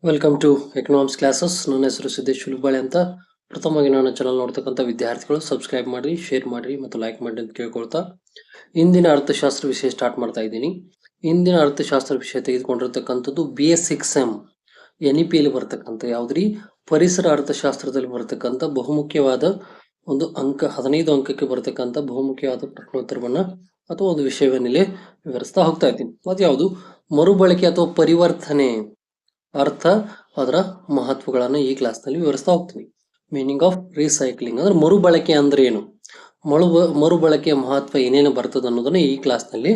Welcome to economics classes. ನನ್ನ ಹೆಸರು ಸಿದ್ದೇಶ್ ಹುಲ್ಬಾಳೆ ಅಂತ. ಪ್ರಥಮವಾಗಿ ನನ್ನ ಚಾನಲ್ ನೋಡ್ತಕ್ಕಂಥ ವಿದ್ಯಾರ್ಥಿಗಳು ಸಬ್ಸ್ಕ್ರೈಬ್ ಮಾಡಿ, ಶೇರ್ ಮಾಡಿ ಮತ್ತು ಲೈಕ್ ಮಾಡಿ ಅಂತ ಕೇಳ್ಕೊಳ್ತಾ ಇಂದಿನ ಅರ್ಥಶಾಸ್ತ್ರ ವಿಷಯ ಸ್ಟಾರ್ಟ್ ಮಾಡ್ತಾ ಇದ್ದೀನಿ. ಇಂದಿನ ಅರ್ಥಶಾಸ್ತ್ರ ವಿಷಯ ತೆಗೆದುಕೊಂಡಿರ್ತಕ್ಕಂಥದ್ದು BS6M NEP-ಯಲ್ಲಿ ಬರ್ತಕ್ಕಂಥ ಯಾವುದ್ರಿ ಪರಿಸರ ಅರ್ಥಶಾಸ್ತ್ರದಲ್ಲಿ ಬರ್ತಕ್ಕಂಥ ಬಹುಮುಖ್ಯವಾದ ಒಂದು ಅಂಕ 15 ಅಂಕಕ್ಕೆ ಬರ್ತಕ್ಕಂಥ ಬಹುಮುಖ್ಯವಾದ ಪ್ರಶ್ನೋತ್ತರವನ್ನ ಅಥವಾ ಒಂದು ವಿಷಯವನ್ನಿಲ್ಲಿ ವಿವರಿಸ್ತಾ ಹೋಗ್ತಾ ಇದ್ದೀನಿ. ಅದು ಯಾವುದು? ಮರುಬಳಕೆ ಅಥವಾ ಪರಿವರ್ತನೆ ಅರ್ಥ, ಅದರ ಮಹತ್ವಗಳನ್ನು ಈ ಕ್ಲಾಸ್ನಲ್ಲಿ ವಿವರಿಸ್ತಾ ಹೋಗ್ತೀನಿ. ಮೀನಿಂಗ್ ಆಫ್ ರೀಸೈಕ್ಲಿಂಗ್ ಅಂದ್ರೆ ಮರುಬಳಕೆ ಅಂದ್ರೆ ಏನು, ಮರುಬಳಕೆಯ ಮಹತ್ವ ಏನೇನು ಬರ್ತದೆ ಅನ್ನೋದನ್ನ ಈ ಕ್ಲಾಸ್ನಲ್ಲಿ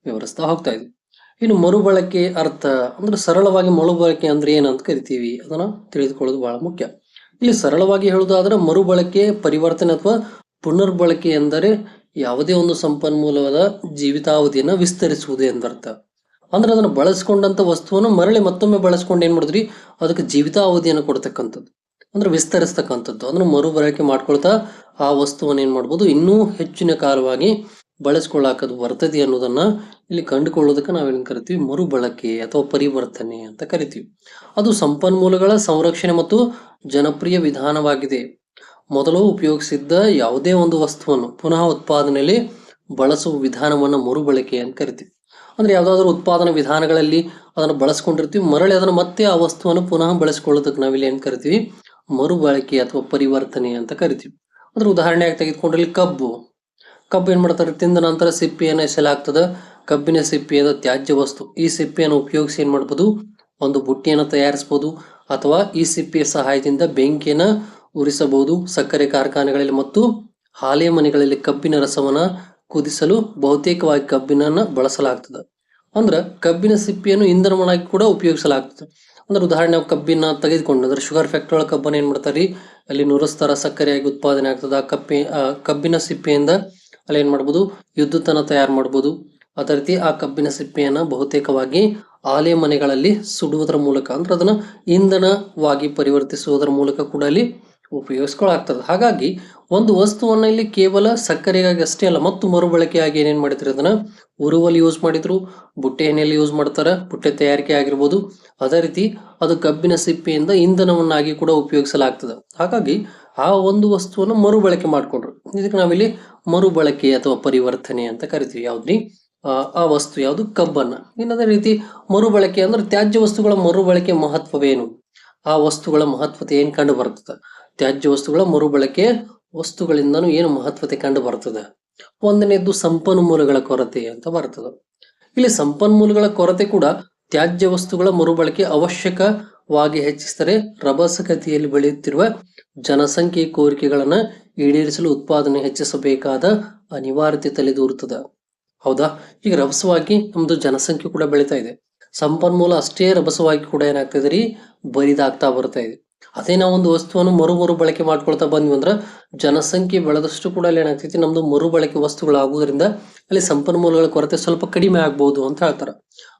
ವಿವರಿಸ್ತಾ ಹೋಗ್ತಾ ಇದ್ವಿ. ಇನ್ನು ಮರುಬಳಕೆ ಅರ್ಥ ಅಂದ್ರೆ ಸರಳವಾಗಿ ಮರುಬಳಕೆ ಅಂದ್ರೆ ಏನಂತ ಕರಿತೀವಿ, ಅದನ್ನ ತಿಳಿದುಕೊಳ್ಳೋದು ಬಹಳ ಮುಖ್ಯ. ಇಲ್ಲಿ ಸರಳವಾಗಿ ಹೇಳುವುದಾದ್ರೆ ಮರುಬಳಕೆ ಪರಿವರ್ತನೆ ಅಥವಾ ಪುನರ್ಬಳಕೆ ಎಂದರೆ ಯಾವುದೇ ಒಂದು ಸಂಪನ್ಮೂಲದ ಜೀವಿತಾವಧಿಯನ್ನು ವಿಸ್ತರಿಸುವುದು ಎಂದರ್ಥ. ಅಂದ್ರೆ ಅದನ್ನು ಬಳಸ್ಕೊಂಡಂತ ವಸ್ತುವನ್ನು ಮರಳಿ ಮತ್ತೊಮ್ಮೆ ಬಳಸ್ಕೊಂಡು ಏನ್ ಮಾಡಿದ್ರಿ, ಅದಕ್ಕೆ ಜೀವಿತಾವಧಿಯನ್ನು ಕೊಡ್ತಕ್ಕಂಥದ್ದು ಅಂದ್ರೆ ವಿಸ್ತರಿಸ್ತಕ್ಕಂಥದ್ದು. ಅಂದ್ರೆ ಮರುಬಳಕೆ ಮಾಡ್ಕೊಳ್ತಾ ಆ ವಸ್ತುವನ್ನು ಏನ್ ಮಾಡ್ಬೋದು, ಇನ್ನೂ ಹೆಚ್ಚಿನ ಕಾಲವಾಗಿ ಬಳಸ್ಕೊಳ್ಳಾಕದು ಬರ್ತದೆ ಅನ್ನೋದನ್ನ ಇಲ್ಲಿ ಕಂಡುಕೊಳ್ಳೋದಕ್ಕೆ ನಾವೇನ್ ಕರಿತೀವಿ, ಮರುಬಳಕೆ ಅಥವಾ ಪರಿವರ್ತನೆ ಅಂತ ಕರಿತೀವಿ. ಅದು ಸಂಪನ್ಮೂಲಗಳ ಸಂರಕ್ಷಣೆ ಮತ್ತು ಜನಪ್ರಿಯ ವಿಧಾನವಾಗಿದೆ. ಮೊದಲು ಉಪಯೋಗಿಸಿದ್ದ ಯಾವುದೇ ಒಂದು ವಸ್ತುವನ್ನು ಪುನಃ ಉತ್ಪಾದನೆಯಲ್ಲಿ ಬಳಸುವ ವಿಧಾನವನ್ನ ಮರುಬಳಕೆ ಅಂತ ಕರಿತೀವಿ. ಅಂದ್ರೆ ಯಾವ್ದಾದ್ರು ಉತ್ಪಾದನಾ ವಿಧಾನಗಳಲ್ಲಿ ಅದನ್ನು ಬಳಸ್ಕೊಂಡಿರ್ತೀವಿ, ಮರಳಿ ಅದನ್ನು ಮತ್ತೆ ಆ ವಸ್ತುವನ್ನು ಪುನಃ ಬಳಸ್ಕೊಳ್ಳೋದಕ್ಕೆ ನಾವಿಲ್ಲಿ ಏನ್ ಕರಿತೀವಿ, ಮರುಬಳಕೆ ಅಥವಾ ಪರಿವರ್ತನೆ ಅಂತ ಕರಿತೀವಿ. ಅಂದ್ರೆ ಉದಾಹರಣೆಯಾಗಿ ತೆಗೆದುಕೊಂಡ್ರೆ ಕಬ್ಬು ಏನ್ ಮಾಡ್ತಾರೆ, ತಿಂದ ನಂತರ ಸಿಪ್ಪೆಯನ್ನು ಎಸೆಲಾಗ್ತದೆ. ಕಬ್ಬಿನ ಸಿಪ್ಪೆಯ ತ್ಯಾಜ್ಯ ವಸ್ತು. ಈ ಸಿಪ್ಪೆಯನ್ನು ಉಪಯೋಗಿಸಿ ಏನ್ ಮಾಡ್ಬೋದು, ಒಂದು ಬುಟ್ಟಿಯನ್ನು ತಯಾರಿಸಬಹುದು ಅಥವಾ ಈ ಸಿಪ್ಪೆಯ ಸಹಾಯದಿಂದ ಬೆಂಕಿಯನ್ನು ಉರಿಸಬಹುದು. ಸಕ್ಕರೆ ಕಾರ್ಖಾನೆಗಳಲ್ಲಿ ಮತ್ತು ಹಾಲೆ ಮನೆಗಳಲ್ಲಿ ಕಬ್ಬಿನ ರಸವನ್ನ ಕುದಿಸಲು ಬಹುತೇಕವಾಗಿ ಕಬ್ಬಿನನ್ನ ಬಳಸಲಾಗ್ತದೆ. ಅಂದ್ರೆ ಕಬ್ಬಿನ ಸಿಪ್ಪೆಯನ್ನು ಇಂಧನವನ್ನಾಗಿ ಕೂಡ ಉಪಯೋಗಿಸಲಾಗ್ತದೆ. ಅಂದ್ರೆ ಉದಾಹರಣೆ ನಾವು ಕಬ್ಬಿನ ತೆಗೆದುಕೊಂಡು ಅಂದ್ರೆ ಶುಗರ್ ಫ್ಯಾಕ್ಟರಿ ಒಳಗೆ ಕಬ್ಬನ್ನು ಏನ್ ಮಾಡ್ತಾರೆ, ಅಲ್ಲಿ ನುರಿಸ್ತಾರ, ಸಕ್ಕರೆಯಾಗಿ ಉತ್ಪಾದನೆ ಆಗ್ತದೆ. ಆ ಕಬ್ಬಿನ ಸಿಪ್ಪೆಯಿಂದ ಅಲ್ಲಿ ಏನ್ ಮಾಡ್ಬೋದು, ವಿದ್ಯುತ್ತನ್ನ ತಯಾರು ಮಾಡ್ಬೋದು. ಅದೇ ರೀತಿ ಆ ಕಬ್ಬಿನ ಸಿಪ್ಪೆಯನ್ನ ಬಹುತೇಕವಾಗಿ ಆಲೆ ಮನೆಗಳಲ್ಲಿ ಸುಡುವುದರ ಮೂಲಕ ಅಂದ್ರೆ ಅದನ್ನ ಇಂಧನವಾಗಿ ಪರಿವರ್ತಿಸುವುದರ ಮೂಲಕ ಕೂಡ ಅಲ್ಲಿ ಉಪಯೋಗಿಸ್ಕೊಳಾಗ್ತದೆ. ಹಾಗಾಗಿ ಒಂದು ವಸ್ತುವನ್ನ ಇಲ್ಲಿ ಕೇವಲ ಸಕ್ಕರೆಗಾಗಿ ಅಷ್ಟೇ ಅಲ್ಲ, ಮತ್ತು ಮರುಬಳಕೆಯಾಗಿ ಏನೇನ್ ಮಾಡಿದ್ರು, ಅದನ್ನ ಉರುವಲ್ಲಿ ಯೂಸ್ ಮಾಡಿದ್ರು, ಬುಟ್ಟೆ ಎಣ್ಣೆಯಲ್ಲಿ ಯೂಸ್ ಮಾಡ್ತಾರೆ, ಬುಟ್ಟೆ ತಯಾರಿಕೆ ಆಗಿರ್ಬೋದು. ಅದೇ ರೀತಿ ಅದು ಕಬ್ಬಿನ ಸಿಪ್ಪೆಯಿಂದ ಇಂಧನವನ್ನಾಗಿ ಕೂಡ ಉಪಯೋಗಿಸಲಾಗ್ತದೆ. ಹಾಗಾಗಿ ಆ ಒಂದು ವಸ್ತುವನ್ನು ಮರುಬಳಕೆ ಮಾಡ್ಕೊಂಡ್ರು. ಇದಕ್ಕೆ ನಾವಿಲ್ಲಿ ಮರುಬಳಕೆ ಅಥವಾ ಪರಿವರ್ತನೆ ಅಂತ ಕರಿತೀವಿ. ಯಾವ್ದ್ರಿ, ಆ ವಸ್ತು ಯಾವುದು, ಕಬ್ಬನ್ನ. ಇನ್ನದೇ ರೀತಿ ಮರುಬಳಕೆ ಅಂದ್ರೆ ತ್ಯಾಜ್ಯ ವಸ್ತುಗಳ ಮರುಬಳಕೆ ಮಹತ್ವವೇನು, ಆ ವಸ್ತುಗಳ ಮಹತ್ವತೆ ಏನ್ ಕಂಡು ಬರ್ತದೆ, ತ್ಯಾಜ್ಯ ವಸ್ತುಗಳ ಮರುಬಳಕೆ ವಸ್ತುಗಳಿಂದನೂ ಏನು ಮಹತ್ವತೆ ಕಂಡು ಬರ್ತದೆ. ಒಂದನೇದ್ದು ಸಂಪನ್ಮೂಲಗಳ ಕೊರತೆ ಅಂತ ಬರ್ತದೆ. ಇಲ್ಲಿ ಸಂಪನ್ಮೂಲಗಳ ಕೊರತೆ ಕೂಡ ತ್ಯಾಜ್ಯ ವಸ್ತುಗಳ ಮರುಬಳಕೆ ಅವಶ್ಯಕವಾಗಿ ಹೆಚ್ಚಿಸಿದರೆ ರಭಸಗತಿಯಲ್ಲಿ ಬೆಳೆಯುತ್ತಿರುವ ಜನಸಂಖ್ಯೆ ಕೋರಿಕೆಗಳನ್ನ ಈಡೇರಿಸಲು ಉತ್ಪಾದನೆ ಹೆಚ್ಚಿಸಬೇಕಾದ ಅನಿವಾರ್ಯತೆ ತಲೆದೂರುತ್ತದೆ. ಹೌದಾ? ಈಗ ರಭಸವಾಗಿ ನಮ್ದು ಜನಸಂಖ್ಯೆ ಕೂಡ ಬೆಳೀತಾ ಇದೆ, ಸಂಪನ್ಮೂಲ ಅಷ್ಟೇ ರಭಸವಾಗಿ ಕೂಡ ಏನಾಗ್ತದೆ ರೀ, ಬರಿದಾಗ್ತಾ ಬರ್ತಾ ಇದೆ. ಅದೇ ನಾವು ಒಂದು ವಸ್ತುವನ್ನು ಮರು ಬಳಕೆ ಮಾಡ್ಕೊಳ್ತಾ ಬಂದ್ವಿ ಅಂದ್ರೆ ಜನಸಂಖ್ಯೆ ಬೆಳೆದಷ್ಟು ಕೂಡ ಅಲ್ಲಿ ಏನಾಗ್ತೈತಿ, ನಮ್ದು ಮರುಬಳಕೆ ವಸ್ತುಗಳಾಗುವುದರಿಂದ ಅಲ್ಲಿ ಸಂಪನ್ಮೂಲಗಳ ಕೊರತೆ ಸ್ವಲ್ಪ ಕಡಿಮೆ ಆಗ್ಬಹುದು ಅಂತ ಹೇಳ್ತಾರೆ.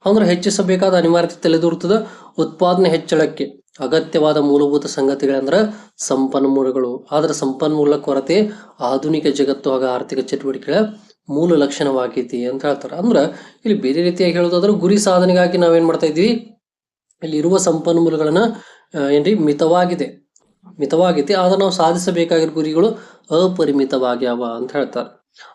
ಅಂದ್ರೆ ಹೆಚ್ಚಿಸಬೇಕಾದ ಅನಿವಾರ್ಯತೆ ತಲೆದೂರುತ್ತದೆ. ಉತ್ಪಾದನೆ ಹೆಚ್ಚಳಕ್ಕೆ ಅಗತ್ಯವಾದ ಮೂಲಭೂತ ಸಂಗತಿಗಳಂದ್ರ ಸಂಪನ್ಮೂಲಗಳು. ಆದ್ರೆ ಸಂಪನ್ಮೂಲ ಕೊರತೆ ಆಧುನಿಕ ಜಗತ್ತು ಹಾಗೂ ಆರ್ಥಿಕ ಚಟುವಟಿಕೆಗಳ ಮೂಲ ಲಕ್ಷಣವಾಗೈತಿ ಅಂತ ಹೇಳ್ತಾರೆ. ಅಂದ್ರ ಇಲ್ಲಿ ಬೇರೆ ರೀತಿಯಾಗಿ ಹೇಳೋದಾದ್ರೆ ಗುರಿ ಸಾಧನೆಗಾಗಿ ನಾವೇನ್ ಮಾಡ್ತಾ ಇದ್ವಿ, ಇಲ್ಲಿ ಇರುವ ಸಂಪನ್ಮೂಲಗಳನ್ನ ಏನ್ರಿ ಮಿತವಾಗಿದೆ ಆದ್ರೆ ನಾವು ಸಾಧಿಸಬೇಕಾಗಿರೋ ಗುರಿಗಳು ಅಪರಿಮಿತವಾಗ್ಯಾವ ಅಂತ ಹೇಳ್ತಾರೆ.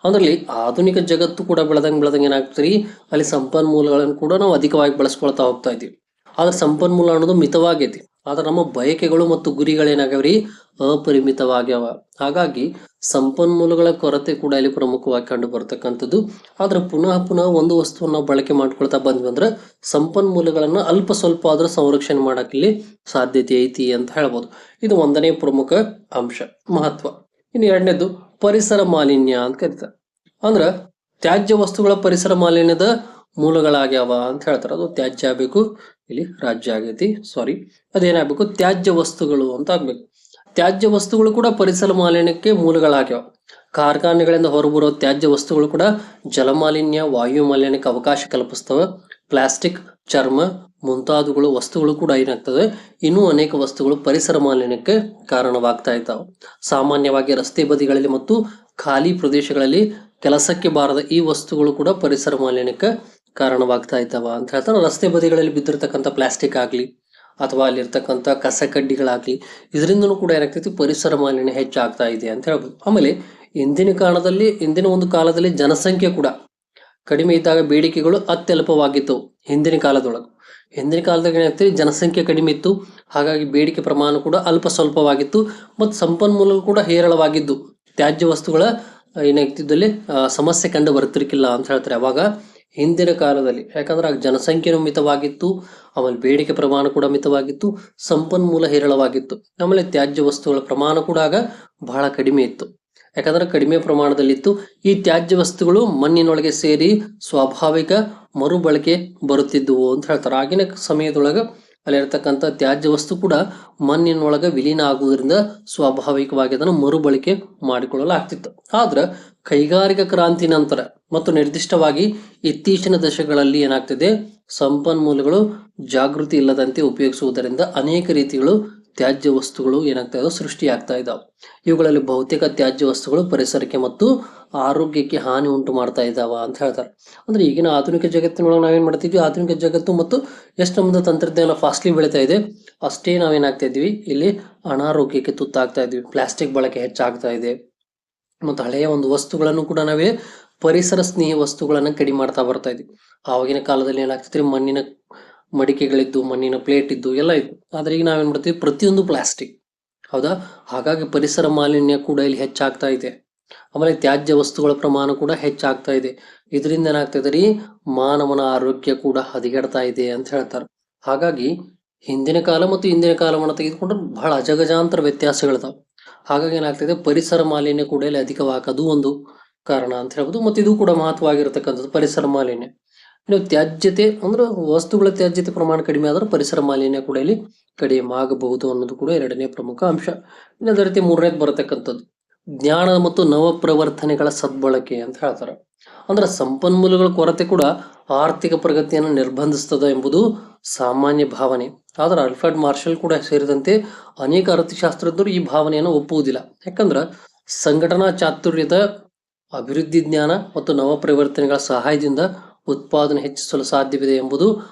ಅಂದ್ರಲ್ಲಿ ಆಧುನಿಕ ಜಗತ್ತು ಕೂಡ ಬೆಳೆದಂಗೆ ಏನಾಗ್ತದೆ, ಅಲ್ಲಿ ಸಂಪನ್ಮೂಲಗಳನ್ನು ಕೂಡ ನಾವು ಅಧಿಕವಾಗಿ ಬಳಸ್ಕೊಳ್ತಾ ಹೋಗ್ತಾ ಇದ್ದೀವಿ. ಆದ್ರೆ ಸಂಪನ್ಮೂಲ ಅನ್ನೋದು ಮಿತವಾಗೈತಿ, ಆದ್ರೆ ನಮ್ಮ ಬಯಕೆಗಳು ಮತ್ತು ಗುರಿಗಳೇನಾಗ್ಯಾವ್ರಿ, ಅಪರಿಮಿತವಾಗ್ಯಾವ. ಹಾಗಾಗಿ ಸಂಪನ್ಮೂಲಗಳ ಕೊರತೆ ಕೂಡ ಇಲ್ಲಿ ಪ್ರಮುಖವಾಗಿ ಕಂಡು ಬರ್ತಕ್ಕಂಥದ್ದು. ಆದ್ರೆ ಪುನಃ ಒಂದು ವಸ್ತುವನ್ನು ನಾವು ಬಳಕೆ ಮಾಡ್ಕೊಳ್ತಾ ಬಂದ್ವಿ ಅಂದ್ರೆ ಸಂಪನ್ಮೂಲಗಳನ್ನ ಅಲ್ಪ ಸ್ವಲ್ಪ ಆದ್ರೂ ಸಂರಕ್ಷಣೆ ಮಾಡಕ್ ಇಲ್ಲಿ ಸಾಧ್ಯತೆ ಐತಿ ಅಂತ ಹೇಳ್ಬೋದು. ಇದು ಒಂದನೇ ಪ್ರಮುಖ ಅಂಶ, ಮಹತ್ವ. ಇನ್ನು ಎರಡನೇದು ಪರಿಸರ ಮಾಲಿನ್ಯ ಅಂತ ಕರೀತಾರೆ. ಅಂದ್ರ ತ್ಯಾಜ್ಯ ವಸ್ತುಗಳ ಪರಿಸರ ಮಾಲಿನ್ಯದ ಮೂಲಗಳಾಗ್ಯಾವ ಅಂತ ಹೇಳ್ತಾರೆ. ಅದು ತ್ಯಾಜ್ಯ ಆಗ್ಬೇಕು, ಇಲ್ಲಿ ರಾಜ್ಯ ಆಗೈತಿ, ಅದೇನಾಗ್ಬೇಕು, ತ್ಯಾಜ್ಯ ವಸ್ತುಗಳು ಅಂತ ಆಗ್ಬೇಕು. ತ್ಯಾಜ್ಯ ವಸ್ತುಗಳು ಕೂಡ ಪರಿಸರ ಮಾಲಿನ್ಯಕ್ಕೆ ಮೂಲಗಳಾಗ್ಯಾವ. ಕಾರ್ಖಾನೆಗಳಿಂದ ಹೊರಬರುವ ತ್ಯಾಜ್ಯ ವಸ್ತುಗಳು ಕೂಡ ಜಲಮಾಲಿನ್ಯ, ವಾಯು ಮಾಲಿನ್ಯಕ್ಕೆ ಅವಕಾಶ ಕಲ್ಪಿಸ್ತವೆ. ಪ್ಲಾಸ್ಟಿಕ್, ಚರ್ಮ ಮುಂತಾದವುಗಳು ವಸ್ತುಗಳು ಕೂಡ ಏನಾಗ್ತದೆ, ಇನ್ನೂ ಅನೇಕ ವಸ್ತುಗಳು ಪರಿಸರ ಮಾಲಿನ್ಯಕ್ಕೆ ಕಾರಣವಾಗ್ತಾ ಇದ್ದಾವೆ. ಸಾಮಾನ್ಯವಾಗಿ ರಸ್ತೆ ಬದಿಗಳಲ್ಲಿ ಮತ್ತು ಖಾಲಿ ಪ್ರದೇಶಗಳಲ್ಲಿ ಕೆಲಸಕ್ಕೆ ಬಾರದ ಈ ವಸ್ತುಗಳು ಕೂಡ ಪರಿಸರ ಮಾಲಿನ್ಯಕ್ಕೆ ಕಾರಣವಾಗ್ತಾ ಇದ್ದಾವ ಅಂತ ಹೇಳ್ತಾರೆ. ರಸ್ತೆ ಬದಿಗಳಲ್ಲಿ ಬಿದ್ದಿರ್ತಕ್ಕಂಥ ಪ್ಲಾಸ್ಟಿಕ್ ಆಗ್ಲಿ ಅಥವಾ ಅಲ್ಲಿರ್ತಕ್ಕಂಥ ಕಸ ಕಡ್ಡಿಗಳಾಗ್ಲಿ ಇದರಿಂದನೂ ಕೂಡ ಏನಾಗ್ತೈತಿ ಪರಿಸರ ಮಾಲಿನ್ಯ ಹೆಚ್ಚಾಗ್ತಾ ಇದೆ ಅಂತ ಹೇಳ್ಬೋದು. ಆಮೇಲೆ ಇಂದಿನ ಒಂದು ಕಾಲದಲ್ಲಿ ಜನಸಂಖ್ಯೆ ಕೂಡ ಕಡಿಮೆ ಇದ್ದಾಗ ಬೇಡಿಕೆಗಳು ಅತ್ಯಲ್ಪವಾಗಿತ್ತು. ಹಿಂದಿನ ಕಾಲದಾಗ ಏನಾಗ್ತದೆ, ಜನಸಂಖ್ಯೆ ಕಡಿಮೆ ಇತ್ತು, ಹಾಗಾಗಿ ಬೇಡಿಕೆ ಪ್ರಮಾಣ ಕೂಡ ಅಲ್ಪ ಸ್ವಲ್ಪವಾಗಿತ್ತು ಮತ್ತು ಸಂಪನ್ಮೂಲಗಳು ಕೂಡ ಹೇರಳವಾಗಿದ್ದು ತ್ಯಾಜ್ಯ ವಸ್ತುಗಳ ಏನಾಗ್ತಿದ್ದಲ್ಲಿ ಸಮಸ್ಯೆ ಕಂಡು ಬರ್ತಿರ್ಕಿಲ್ಲ ಅಂತ ಹೇಳ್ತಾರೆ ಅವಾಗ ಹಿಂದಿನ ಕಾಲದಲ್ಲಿ. ಯಾಕಂದ್ರೆ ಆಗ ಜನಸಂಖ್ಯೆನೂ ಮಿತವಾಗಿತ್ತು, ಆಮೇಲೆ ಬೇಡಿಕೆ ಪ್ರಮಾಣ ಕೂಡ ಮಿತವಾಗಿತ್ತು, ಸಂಪನ್ಮೂಲ ಹೇರಳವಾಗಿತ್ತು, ಆಮೇಲೆ ತ್ಯಾಜ್ಯ ವಸ್ತುಗಳ ಪ್ರಮಾಣ ಕೂಡ ಆಗ ಬಹಳ ಕಡಿಮೆ ಇತ್ತು. ಯಾಕಂದ್ರೆ ಕಡಿಮೆ ಪ್ರಮಾಣದಲ್ಲಿತ್ತು. ಈ ತ್ಯಾಜ್ಯ ವಸ್ತುಗಳು ಮಣ್ಣಿನೊಳಗೆ ಸೇರಿ ಸ್ವಾಭಾವಿಕ ಮರುಬಳಕೆ ಬರುತ್ತಿದ್ದುವು ಅಂತ ಹೇಳ್ತಾರೆ. ಆಗಿನ ಸಮಯದೊಳಗೆ ಅಲ್ಲಿರ್ತಕ್ಕಂಥ ತ್ಯಾಜ್ಯ ವಸ್ತು ಕೂಡ ಮಣ್ಣಿನೊಳಗೆ ವಿಲೀನ ಆಗುವುದರಿಂದ ಸ್ವಾಭಾವಿಕವಾಗಿ ಅದನ್ನು ಮರುಬಳಕೆ ಮಾಡಿಕೊಳ್ಳಲಾಗ್ತಿತ್ತು. ಆದ್ರೆ ಕೈಗಾರಿಕಾ ಕ್ರಾಂತಿ ನಂತರ ಮತ್ತು ನಿರ್ದಿಷ್ಟವಾಗಿ ಇತ್ತೀಚಿನ ದಶಕಗಳಲ್ಲಿ ಏನಾಗ್ತಿದೆ, ಸಂಪನ್ಮೂಲಗಳು ಜಾಗೃತಿ ಇಲ್ಲದಂತೆ ಉಪಯೋಗಿಸುವುದರಿಂದ ಅನೇಕ ರೀತಿಗಳು ತ್ಯಾಜ್ಯ ವಸ್ತುಗಳು ಏನಾಗ್ತಾ ಇದಾವೆ, ಸೃಷ್ಟಿಯಾಗ್ತಾ ಇದಾವೆ. ಇವುಗಳಲ್ಲಿ ಬಹುತೇಕ ತ್ಯಾಜ್ಯ ವಸ್ತುಗಳು ಪರಿಸರಕ್ಕೆ ಮತ್ತು ಆರೋಗ್ಯಕ್ಕೆ ಹಾನಿ ಉಂಟು ಮಾಡ್ತಾ ಇದ್ದಾವ ಅಂತ ಹೇಳ್ತಾರೆ. ಅಂದ್ರೆ ಈಗಿನ ಆಧುನಿಕ ಜಗತ್ತಿನೊಳಗೆ ನಾವೇನ್ ಮಾಡ್ತಿದ್ವಿ, ಆಧುನಿಕ ಜಗತ್ತು ಮತ್ತು ಎಷ್ಟು ನಮ್ದು ತಂತ್ರಜ್ಞಾನ ಫಾಸ್ಟ್ಲಿ ಬೆಳೀತಾ ಇದೆ ಅಷ್ಟೇ ನಾವೇನಾಗ್ತಾ ಇದ್ವಿ, ಇಲ್ಲಿ ಅನಾರೋಗ್ಯಕ್ಕೆ ತುತ್ತಾಗ್ತಾ ಇದ್ವಿ. ಪ್ಲಾಸ್ಟಿಕ್ ಬಳಕೆ ಹೆಚ್ಚಾಗ್ತಾ ಇದೆ ಮತ್ತು ಹಳೆಯ ಒಂದು ವಸ್ತುಗಳನ್ನು ಕೂಡ ನಾವೇ ಪರಿಸರ ಸ್ನೇಹಿ ವಸ್ತುಗಳನ್ನ ಕಡಿಮೆ ಮಾಡ್ತಾ ಬರ್ತಾ ಇದ್ವಿ. ಆವಾಗಿನ ಕಾಲದಲ್ಲಿ ಏನಾಗ್ತಿದ್ರಿ, ಮಣ್ಣಿನ ಮಡಿಕೆಗಳಿದ್ದು, ಮಣ್ಣಿನ ಪ್ಲೇಟ್ ಇದ್ದು ಎಲ್ಲ ಇತ್ತು. ಆದ್ರೆ ಈಗ ನಾವೇನ್ ಮಾಡ್ತೀವಿ, ಪ್ರತಿಯೊಂದು ಪ್ಲಾಸ್ಟಿಕ್. ಹೌದಾ? ಹಾಗಾಗಿ ಪರಿಸರ ಮಾಲಿನ್ಯ ಕೂಡ ಇಲ್ಲಿ ಹೆಚ್ಚಾಗ್ತಾ ಇದೆ. ಆಮೇಲೆ ತ್ಯಾಜ್ಯ ವಸ್ತುಗಳ ಪ್ರಮಾಣ ಕೂಡ ಹೆಚ್ಚಾಗ್ತಾ ಇದೆ. ಇದರಿಂದ ಏನಾಗ್ತಾ ಇದೆ ರೀ, ಮಾನವನ ಆರೋಗ್ಯ ಕೂಡ ಹದಗೆಡ್ತಾ ಇದೆ ಅಂತ ಹೇಳ್ತಾರೆ. ಹಾಗಾಗಿ ಹಿಂದಿನ ಕಾಲ ಮತ್ತು ಇಂದಿನ ಕಾಲವನ್ನು ತೆಗೆದುಕೊಂಡ್ರೆ ಬಹಳ ಅಜಗಜಾಂತರ ವ್ಯತ್ಯಾಸಗಳಿದಾವೆ. ಹಾಗಾಗಿ ಏನಾಗ್ತದೆ, ಪರಿಸರ ಮಾಲಿನ್ಯ ಕೂಡ ಇಲ್ಲಿ ಅಧಿಕವಾಗೋದು ಒಂದು ಕಾರಣ ಅಂತ ಹೇಳ್ಬೋದು. ಮತ್ತು ಇದು ಕೂಡ ಮಹತ್ವವಾಗಿರತಕ್ಕಂಥದ್ದು ಪರಿಸರ ಮಾಲಿನ್ಯ. ಇನ್ನು ತ್ಯಾಜ್ಯತೆ ಅಂದ್ರೆ ವಸ್ತುಗಳ ತ್ಯಾಜ್ಯತೆ ಪ್ರಮಾಣ ಕಡಿಮೆ ಆದ್ರೆ ಪರಿಸರ ಮಾಲಿನ್ಯ ಕೂಡ ಇಲ್ಲಿ ಕಡಿಮೆ ಆಗಬಹುದು ಅನ್ನೋದು ಕೂಡ ಎರಡನೇ ಪ್ರಮುಖ ಅಂಶ. ಇನ್ನು ಅದೇ ರೀತಿ ಮೂರನೇದು ಬರತಕ್ಕಂಥದ್ದು ಜ್ಞಾನ ಮತ್ತು ನವಪ್ರವರ್ತನೆಗಳ ಸದ್ಬಳಕೆ ಅಂತ ಹೇಳ್ತಾರೆ. ಅಂದ್ರೆ ಸಂಪನ್ಮೂಲಗಳ ಕೊರತೆ ಕೂಡ ಆರ್ಥಿಕ ಪ್ರಗತಿಯನ್ನು ನಿರ್ಬಂಧಿಸ್ತದೆ ಎಂಬುದು ಸಾಮಾನ್ಯ ಭಾವನೆ. ಆದ್ರೆ ಆಲ್ಫ್ರೆಡ್ ಮಾರ್ಷಲ್ ಕೂಡ ಸೇರಿದಂತೆ ಅನೇಕ ಅರ್ಥಶಾಸ್ತ್ರಜ್ಞರು ಈ ಭಾವನೆಯನ್ನು ಒಪ್ಪುವುದಿಲ್ಲ. ಯಾಕಂದ್ರೆ ಸಂಘಟನಾ ಚಾತುರ್ಯದ ಅಭಿವೃದ್ಧಿ, ಜ್ಞಾನ ಮತ್ತು ನವಪ್ರವರ್ತನೆಗಳ ಸಹಾಯದಿಂದ ಉತ್ಪಾದನೆ ಹೆಚ್ಚಿಸಲು ಸಾಧ್ಯವಿದೆ ಎಂಬುದು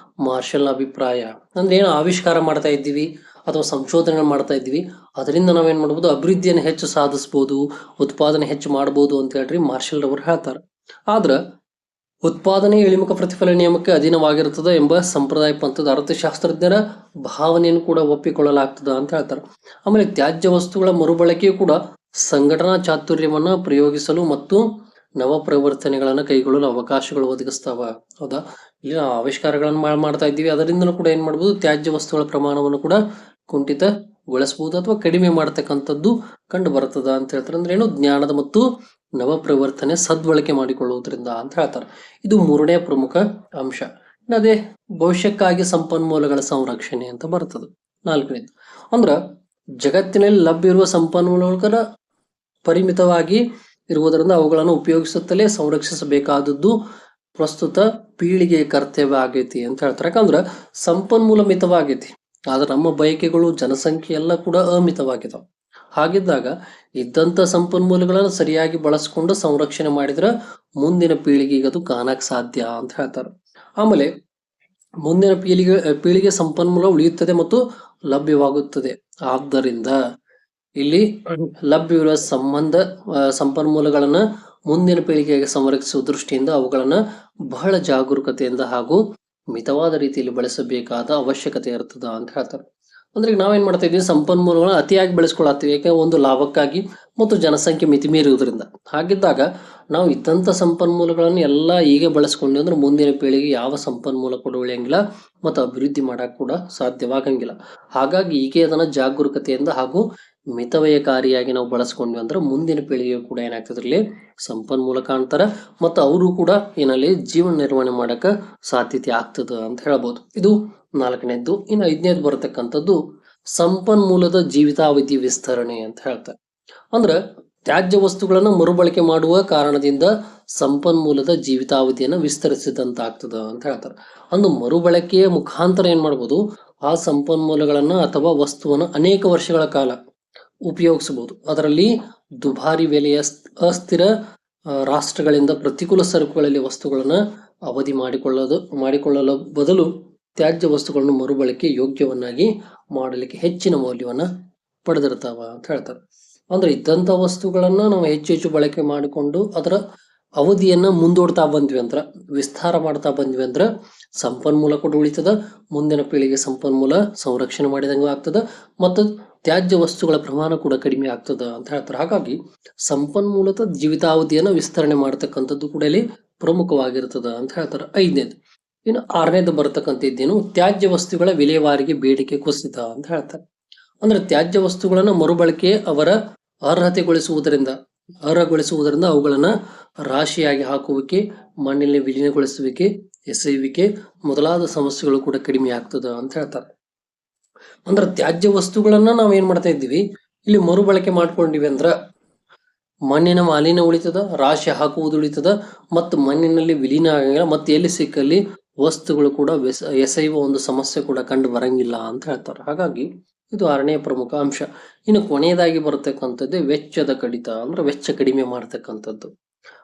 ಮಾರ್ಷಲ್ನ ಅಭಿಪ್ರಾಯ. ಅಂದ್ರೆ ಏನು ಆವಿಷ್ಕಾರ ಮಾಡ್ತಾ ಇದ್ದೀವಿ ಅಥವಾ ಸಂಶೋಧನೆ ಮಾಡ್ತಾ ಇದ್ದೀವಿ, ಅದರಿಂದ ನಾವೇನ್ ಮಾಡ್ಬೋದು, ಅಭಿವೃದ್ಧಿಯನ್ನು ಹೆಚ್ಚು ಸಾಧಿಸಬಹುದು, ಉತ್ಪಾದನೆ ಹೆಚ್ಚು ಮಾಡಬಹುದು ಅಂತ ಹೇಳ್ರಿ ಮಾರ್ಷಲ್ ಅವರು ಹೇಳ್ತಾರೆ. ಆದ್ರ ಉತ್ಪಾದನೆ ಇಳಿಮುಖ ಪ್ರತಿಫಲ ನಿಯಮಕ್ಕೆ ಅಧೀನವಾಗಿರುತ್ತದೆ ಎಂಬ ಸಂಪ್ರದಾಯ ಪಂಥದ ಅರ್ಥಶಾಸ್ತ್ರಜ್ಞರ ಭಾವನೆಯನ್ನು ಕೂಡ ಒಪ್ಪಿಕೊಳ್ಳಲಾಗ್ತದ ಅಂತ ಹೇಳ್ತಾರೆ. ಆಮೇಲೆ ತ್ಯಾಜ್ಯ ವಸ್ತುಗಳ ಮರುಬಳಕೆಯು ಕೂಡ ಸಂಘಟನಾ ಚಾತುರ್ಯವನ್ನ ಪ್ರಯೋಗಿಸಲು ಮತ್ತು ನವಪ್ರವರ್ತನೆಗಳನ್ನ ಕೈಗೊಳ್ಳಲು ಅವಕಾಶಗಳು ಒದಗಿಸ್ತಾವ. ಹೌದಾ? ಇಲ್ಲಿ ನಾವು ಆವಿಷ್ಕಾರಗಳನ್ನು ಮಾಡ್ತಾ ಇದ್ದೀವಿ, ಅದರಿಂದಲೂ ಕೂಡ ಏನ್ ಮಾಡ್ಬೋದು, ತ್ಯಾಜ್ಯ ವಸ್ತುಗಳ ಪ್ರಮಾಣವನ್ನು ಕೂಡ ಕುಂಠಿತಗೊಳಿಸಬಹುದು ಅಥವಾ ಕಡಿಮೆ ಮಾಡತಕ್ಕಂಥದ್ದು ಕಂಡು ಬರ್ತದ ಅಂತ ಹೇಳ್ತಾರೆ. ಅಂದ್ರೆ ಏನು, ಜ್ಞಾನದ ಮತ್ತು ನವಪ್ರವರ್ತನೆ ಸದ್ಬಳಕೆ ಮಾಡಿಕೊಳ್ಳುವುದರಿಂದ ಅಂತ ಹೇಳ್ತಾರೆ. ಇದು ಮೂರನೇ ಪ್ರಮುಖ ಅಂಶ. ಅದೇ ಭವಿಷ್ಯಕ್ಕಾಗಿ ಸಂಪನ್ಮೂಲಗಳ ಸಂರಕ್ಷಣೆ ಅಂತ ಬರ್ತದೆ ನಾಲ್ಕನೇದು. ಅಂದ್ರ ಜಗತ್ತಿನಲ್ಲಿ ಲಭ್ಯ ಇರುವ ಸಂಪನ್ಮೂಲಗಳ ಪರಿಮಿತವಾಗಿ ಇರುವುದರಿಂದ ಅವುಗಳನ್ನು ಉಪಯೋಗಿಸುತ್ತಲೇ ಸಂರಕ್ಷಿಸಬೇಕಾದದ್ದು ಪ್ರಸ್ತುತ ಪೀಳಿಗೆಯ ಕರ್ತವ್ಯ ಆಗೈತಿ ಅಂತ ಹೇಳ್ತಾರೆ. ಯಾಕಂದ್ರೆ ಸಂಪನ್ಮೂಲ ಮಿತವಾಗೈತಿ, ಆದ್ರೆ ನಮ್ಮ ಬಯಕೆಗಳು, ಜನಸಂಖ್ಯೆ ಎಲ್ಲ ಕೂಡ ಅಮಿತವಾಗಿದಾವೆ. ಹಾಗಿದ್ದಾಗ ಇದ್ದಂಥ ಸಂಪನ್ಮೂಲಗಳನ್ನು ಸರಿಯಾಗಿ ಬಳಸ್ಕೊಂಡು ಸಂರಕ್ಷಣೆ ಮಾಡಿದ್ರೆ ಮುಂದಿನ ಪೀಳಿಗೆಗೆ ಅದು ಕಾಣಕ್ ಸಾಧ್ಯ ಅಂತ ಹೇಳ್ತಾರೆ. ಆಮೇಲೆ ಮುಂದಿನ ಪೀಳಿಗೆ ಸಂಪನ್ಮೂಲ ಉಳಿಯುತ್ತದೆ ಮತ್ತು ಲಭ್ಯವಾಗುತ್ತದೆ. ಆದ್ದರಿಂದ ಇಲ್ಲಿ ಲಭ್ಯವಿರುವ ಸಂಪನ್ಮೂಲಗಳನ್ನ ಮುಂದಿನ ಪೀಳಿಗೆಗೆ ಸಂರಕ್ಷಿಸುವ ದೃಷ್ಟಿಯಿಂದ ಅವುಗಳನ್ನ ಬಹಳ ಜಾಗರೂಕತೆಯಿಂದ ಹಾಗೂ ಮಿತವಾದ ರೀತಿಯಲ್ಲಿ ಬಳಸಬೇಕಾದ ಅವಶ್ಯಕತೆ ಇರ್ತದ ಅಂತ ಹೇಳ್ತಾರೆ. ಅಂದ್ರೆ ಈಗ ನಾವೇನ್ ಮಾಡ್ತಾ ಇದೀವಿ, ಸಂಪನ್ಮೂಲಗಳನ್ನ ಅತಿಯಾಗಿ ಬೆಳೆಸ್ಕೊಳತ್ತೀವಿ. ಯಾಕೆ, ಒಂದು ಲಾಭಕ್ಕಾಗಿ ಮತ್ತು ಜನಸಂಖ್ಯೆ ಮಿತಿ ಮೀರುವುದರಿಂದ. ಹಾಗಿದ್ದಾಗ ನಾವು ಇದ್ದಂಥ ಸಂಪನ್ಮೂಲಗಳನ್ನು ಎಲ್ಲ ಈಗ ಬಳಸ್ಕೊಂಡ್ವಿ ಅಂದ್ರೆ ಮುಂದಿನ ಪೀಳಿಗೆ ಯಾವ ಸಂಪನ್ಮೂಲ ಕೂಡ ಉಳಿಯಂಗಿಲ್ಲ ಮತ್ತು ಅಭಿವೃದ್ಧಿ ಮಾಡಕ್ ಕೂಡ ಸಾಧ್ಯವಾಗಂಗಿಲ್ಲ. ಹಾಗಾಗಿ ಈಗ ಅದನ್ನ ಜಾಗರೂಕತೆಯಿಂದ ಹಾಗೂ ಮಿತವ್ಯಯಕಾರಿಯಾಗಿ ನಾವು ಬಳಸ್ಕೊಂಡ್ವಿ ಅಂದ್ರೆ ಮುಂದಿನ ಪೀಳಿಗೆ ಕೂಡ ಏನಾಗ್ತದ್ರಲ್ಲಿ ಸಂಪನ್ಮೂಲ ಕಾಣ್ತಾರ ಮತ್ತು ಅವರು ಕೂಡ ಏನಲ್ಲಿ ಜೀವನ ನಿರ್ವಹಣೆ ಮಾಡಕ ಸಾಧ್ಯತೆ ಆಗ್ತದ ಅಂತ ಹೇಳ್ಬೋದು. ಇದು ನಾಲ್ಕನೇದ್ದು. ಇನ್ನು ಐದನೇದು ಬರತಕ್ಕಂಥದ್ದು ಸಂಪನ್ಮೂಲದ ಜೀವಿತಾವಧಿ ವಿಸ್ತರಣೆ ಅಂತ ಹೇಳ್ತಾರೆ. ಅಂದ್ರೆ ತ್ಯಾಜ್ಯ ವಸ್ತುಗಳನ್ನು ಮರುಬಳಕೆ ಮಾಡುವ ಕಾರಣದಿಂದ ಸಂಪನ್ಮೂಲದ ಜೀವಿತಾವಧಿಯನ್ನು ವಿಸ್ತರಿಸಿದಂತಾಗ್ತದ ಅಂತ ಹೇಳ್ತಾರೆ. ಅಂದು ಮರುಬಳಕೆಯ ಮುಖಾಂತರ ಏನ್ ಮಾಡ್ಬೋದು, ಆ ಸಂಪನ್ಮೂಲಗಳನ್ನ ಅಥವಾ ವಸ್ತುವನ್ನು ಅನೇಕ ವರ್ಷಗಳ ಕಾಲ ಉಪಯೋಗಿಸಬಹುದು. ಅದರಲ್ಲಿ ದುಬಾರಿ ಬೆಲೆಯ ಅಸ್ಥಿರ ರಾಷ್ಟ್ರಗಳಿಂದ ಪ್ರತಿಕೂಲ ಸರಕುಗಳಲ್ಲಿ ವಸ್ತುಗಳನ್ನ ಅವಧಿ ಮಾಡಿಕೊಳ್ಳಲು ಬದಲು ತ್ಯಾಜ್ಯ ವಸ್ತುಗಳನ್ನು ಮರುಬಳಕೆ ಯೋಗ್ಯವನ್ನಾಗಿ ಮಾಡಲಿಕ್ಕೆ ಹೆಚ್ಚಿನ ಮೌಲ್ಯವನ್ನ ಪಡೆದಿರ್ತಾವ ಅಂತ ಹೇಳ್ತಾರೆ. ಅಂದ್ರೆ ಇದ್ದಂಥ ವಸ್ತುಗಳನ್ನ ನಾವು ಹೆಚ್ಚು ಹೆಚ್ಚು ಬಳಕೆ ಮಾಡಿಕೊಂಡು ಅದರ ಅವಧಿಯನ್ನ ಮುಂದೂಡ್ತಾ ಬಂದ್ವಿ ಅಂದ್ರ, ವಿಸ್ತಾರ ಮಾಡ್ತಾ ಬಂದ್ವಿ ಅಂದ್ರ ಸಂಪನ್ಮೂಲ ಕೂಡ ಉಳಿತದ, ಮುಂದಿನ ಪೀಳಿಗೆ ಸಂಪನ್ಮೂಲ ಸಂರಕ್ಷಣೆ ಮಾಡಿದಂಗೂ ಆಗ್ತದ, ಮತ್ತು ತ್ಯಾಜ್ಯ ವಸ್ತುಗಳ ಪ್ರಮಾಣ ಕೂಡ ಕಡಿಮೆ ಆಗ್ತದ ಅಂತ ಹೇಳ್ತಾರೆ. ಹಾಗಾಗಿ ಸಂಪನ್ಮೂಲದ ಜೀವಿತಾವಧಿಯನ್ನ ವಿಸ್ತರಣೆ ಮಾಡತಕ್ಕಂಥದ್ದು ಕೂಡ ಇಲ್ಲಿ ಪ್ರಮುಖವಾಗಿರ್ತದ ಅಂತ ಹೇಳ್ತಾರೆ. 5ನೇದು. ಇನ್ನು 6ನೇದು ಬರತಕ್ಕಂಥದ್ದೇನು, ತ್ಯಾಜ್ಯ ವಸ್ತುಗಳ ವಿಲೇವಾರಿಗೆ ಬೇಡಿಕೆ ಕುಸಿತ ಅಂತ ಹೇಳ್ತಾರೆ. ಅಂದ್ರೆ ತ್ಯಾಜ್ಯ ವಸ್ತುಗಳನ್ನ ಮರುಬಳಕೆ ಅವರ ಅರ್ಹಗೊಳಿಸುವುದರಿಂದ ಅವುಗಳನ್ನ ರಾಶಿಯಾಗಿ ಹಾಕುವಿಕೆ, ಮಣ್ಣಿನ ವಿಲೀನಗೊಳಿಸುವಿಕೆ, ಎಸೆಯುವಿಕೆ ಮೊದಲಾದ ಸಮಸ್ಯೆಗಳು ಕೂಡ ಕಡಿಮೆ ಆಗ್ತದ ಅಂತ ಹೇಳ್ತಾರೆ. ಅಂದ್ರೆ ತ್ಯಾಜ್ಯ ವಸ್ತುಗಳನ್ನ ನಾವ್ ಏನ್ ಮಾಡ್ತಾ ಇದ್ದೀವಿ, ಇಲ್ಲಿ ಮರುಬಳಕೆ ಮಾಡ್ಕೊಂಡಿವಿ ಅಂದ್ರ ಮಣ್ಣಿನ ಮಾಲಿನ್ಯ ಉಳಿತದ, ರಾಶಿ ಹಾಕುವುದು ಉಳಿತದ, ಮತ್ತು ಮಣ್ಣಿನಲ್ಲಿ ವಿಲೀನ ಆಗಂಗಿಲ್ಲ, ಮತ್ತೆ ಎಲ್ಲಿ ಸಿಕ್ಕಲ್ಲಿ ವಸ್ತುಗಳು ಕೂಡ ಎಸೆಯುವ ಒಂದು ಸಮಸ್ಯೆ ಕೂಡ ಕಂಡು ಬರಂಗಿಲ್ಲ ಅಂತ ಹೇಳ್ತಾರೆ. ಹಾಗಾಗಿ ಇದು 6ನೇ ಪ್ರಮುಖ ಅಂಶ. ಇನ್ನು ಕೊನೆಯದಾಗಿ ಬರತಕ್ಕಂಥದ್ದೇ ವೆಚ್ಚದ ಕಡಿತ, ಅಂದ್ರೆ ವೆಚ್ಚ ಕಡಿಮೆ ಮಾಡತಕ್ಕಂಥದ್ದು.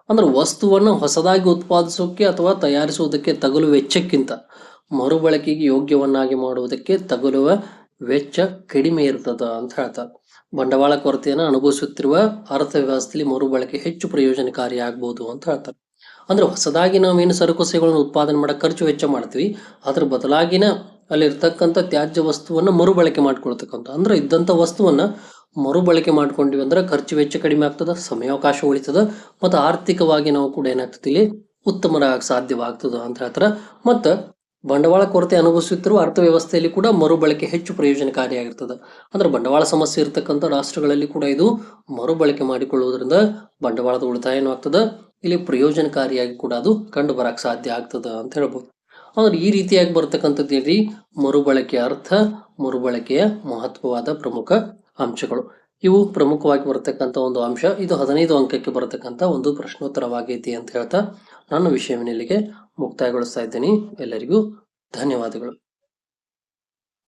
ಅಂದ್ರೆ ವಸ್ತುವನ್ನು ಹೊಸದಾಗಿ ಉತ್ಪಾದಿಸೋಕೆ ಅಥವಾ ತಯಾರಿಸುವುದಕ್ಕೆ ತಗುಲುವ ವೆಚ್ಚಕ್ಕಿಂತ ಮರುಬಳಕೆಗೆ ಯೋಗ್ಯವನ್ನಾಗಿ ಮಾಡುವುದಕ್ಕೆ ತಗುಲುವ ವೆಚ್ಚ ಕಡಿಮೆ ಇರ್ತದ ಅಂತ ಹೇಳ್ತಾರೆ. ಬಂಡವಾಳ ಕೊರತೆಯನ್ನು ಅನುಭವಿಸುತ್ತಿರುವ ಅರ್ಥವ್ಯವಸ್ಥೆಯಲ್ಲಿ ಮರುಬಳಕೆ ಹೆಚ್ಚು ಪ್ರಯೋಜನಕಾರಿ ಆಗ್ಬಹುದು ಅಂತ ಹೇಳ್ತಾರೆ. ಅಂದ್ರೆ ಹೊಸದಾಗಿ ನಾವೇನು ಸರಕು ಸೇವೆಗಳನ್ನು ಉತ್ಪಾದನೆ ಮಾಡಕ್ಕೆ ಖರ್ಚು ವೆಚ್ಚ ಮಾಡ್ತೀವಿ, ಅದ್ರ ಬದಲಾಗಿನ ಅಲ್ಲಿರ್ತಕ್ಕಂಥ ತ್ಯಾಜ್ಯ ವಸ್ತುವನ್ನ ಮರುಬಳಕೆ ಮಾಡ್ಕೊಳ್ತಕ್ಕಂಥ, ಅಂದ್ರೆ ಇದ್ದಂಥ ವಸ್ತುವನ್ನ ಮರುಬಳಕೆ ಮಾಡ್ಕೊಂಡಿವಿ ಅಂದ್ರೆ ಖರ್ಚು ವೆಚ್ಚ ಕಡಿಮೆ ಆಗ್ತದ, ಸಮಯಾವಕಾಶ ಉಳಿತದ, ಮತ್ತು ಆರ್ಥಿಕವಾಗಿ ನಾವು ಕೂಡ ಏನಾಗ್ತದೆ ಇಲ್ಲಿ ಉತ್ತಮರಾಗ ಸಾಧ್ಯವಾಗ್ತದ ಅಂತ ಹೇಳ್ತಾರೆ. ಮತ್ತು ಬಂಡವಾಳ ಕೊರತೆ ಅನುಭವಿಸುತ್ತಿರುವ ಅರ್ಥವ್ಯವಸ್ಥೆಯಲ್ಲಿ ಕೂಡ ಮರುಬಳಕೆ ಹೆಚ್ಚು ಪ್ರಯೋಜನಕಾರಿಯಾಗಿರ್ತದೆ. ಅಂದ್ರೆ ಬಂಡವಾಳ ಸಮಸ್ಯೆ ಇರತಕ್ಕಂಥ ರಾಷ್ಟ್ರಗಳಲ್ಲಿ ಕೂಡ ಇದು ಮರುಬಳಕೆ ಮಾಡಿಕೊಳ್ಳುವುದರಿಂದ ಬಂಡವಾಳದ ಉಳಿತಾಯನೂ ಆಗ್ತದ, ಇಲ್ಲಿ ಪ್ರಯೋಜನಕಾರಿಯಾಗಿ ಕೂಡ ಅದು ಕಂಡು ಬರಕ್ ಸಾಧ್ಯ ಆಗ್ತದ ಅಂತ ಹೇಳ್ಬೋದು. ಅಂದ್ರೆ ಈ ರೀತಿಯಾಗಿ ಬರ್ತಕ್ಕಂಥದ್ದು ಏನ್ರಿ, ಮರುಬಳಕೆಯ ಅರ್ಥ, ಮರುಬಳಕೆಯ ಮಹತ್ವವಾದ ಪ್ರಮುಖ ಅಂಶಗಳು. ಇವು ಪ್ರಮುಖವಾಗಿ ಬರತಕ್ಕಂಥ ಒಂದು ಅಂಶ. ಇದು 15 ಅಂಕಕ್ಕೆ ಬರತಕ್ಕಂಥ ಒಂದು ಪ್ರಶ್ನೋತ್ತರವಾಗೈತಿ ಅಂತ ಹೇಳ್ತಾ ನನ್ನ ವಿಷಯವನ್ನು ಇಲ್ಲಿಗೆ ಮುಕ್ತಾಯಗೊಳಿಸ್ತಾ ಇದ್ದೀನಿ. ಎಲ್ಲರಿಗೂ ಧನ್ಯವಾದಗಳು.